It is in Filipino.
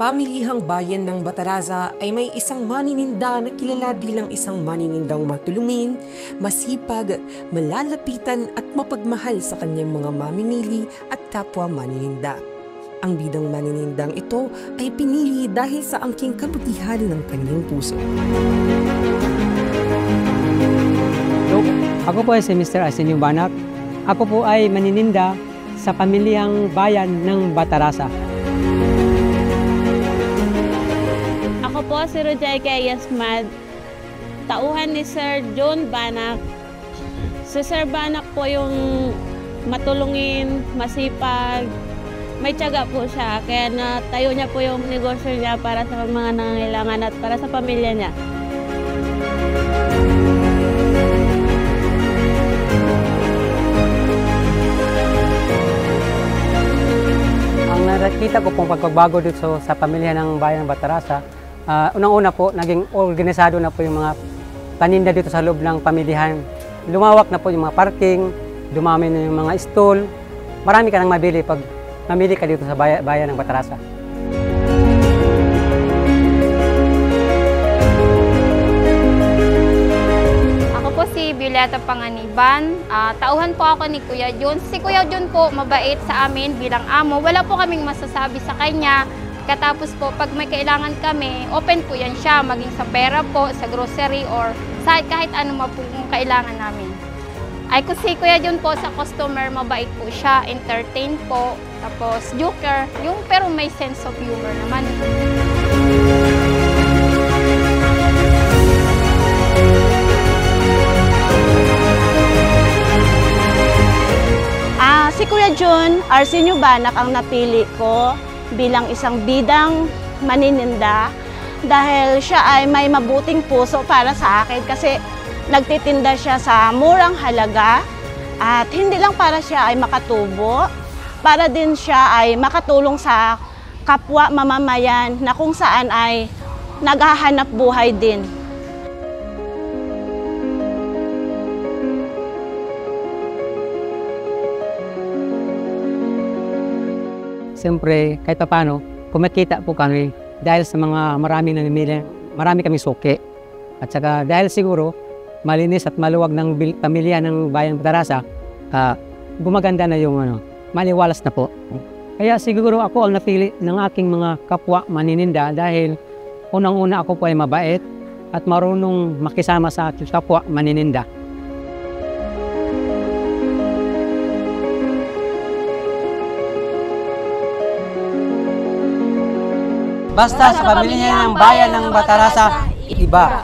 pamilihang bayan ng Bataraza ay may isang manininda na kilala bilang isang maninindang matulungin, masipag, malalapitan at mapagmahal sa kanyang mga mamimili at kapwa manininda. Ang bidang maninindang ito ay pinili dahil sa angking kabutihan ng kanyang puso. Ako po ay si Mr. Arsenio Banak. Ako po ay manininda sa pamilihang bayan ng Bataraza. Ako po si Rojay Yasmad, tauhan ni Sir John Banak. Si Sir Banak po yung matulungin, masipag, may tiyaga po siya. Kaya natayo niya po yung negosyo niya para sa mga nangangailangan at para sa pamilya niya. Ang nakita ko pong pagbabago dito sa pamilya ng bayan ng Bataraza, unang-una po, naging organisado na po yung mga paninda dito sa loob ng pamilyahan. Lumawak na po yung mga parking, dumami na yung mga stall. Marami ka nang mabili pag mamili ka dito sa bayan ng Bataraza. Ako po si Violeta Panganiban. Tauhan po ako ni Kuya John. Si Kuya John po mabait sa amin bilang amo. Wala po kaming masasabi sa kanya. Katapos po, pag may kailangan kami, open po yan siya, maging sa pera po, sa grocery, or sa kahit ano po kailangan namin. Ay kung si Kuya John po sa customer, mabait po siya, entertain po, tapos joker, pero may sense of humor naman. Si Kuya John Arsenio Banak ang napili ko bilang isang bidang manininda dahil siya ay may mabuting puso para sa akin kasi nagtitinda siya sa murang halaga at hindi lang para siya ay makatubo, para din siya ay makatulong sa kapwa mamamayan na kung saan ay naghahanap buhay din. Siyempre, kahit pa paano, kumikita po kami dahil sa mga maraming namimili, marami kami suki. At saka dahil siguro, malinis at maluwag ng pamilya ng bayan ng Bataraza, gumaganda na yung maliwalas na po. Kaya siguro ako ang napili ng aking mga kapwa manininda dahil unang-una ako po ay mabait at marunong makisama sa aking kapwa manininda. Basta sa pamilya ng bayan ng Bataraza, iba.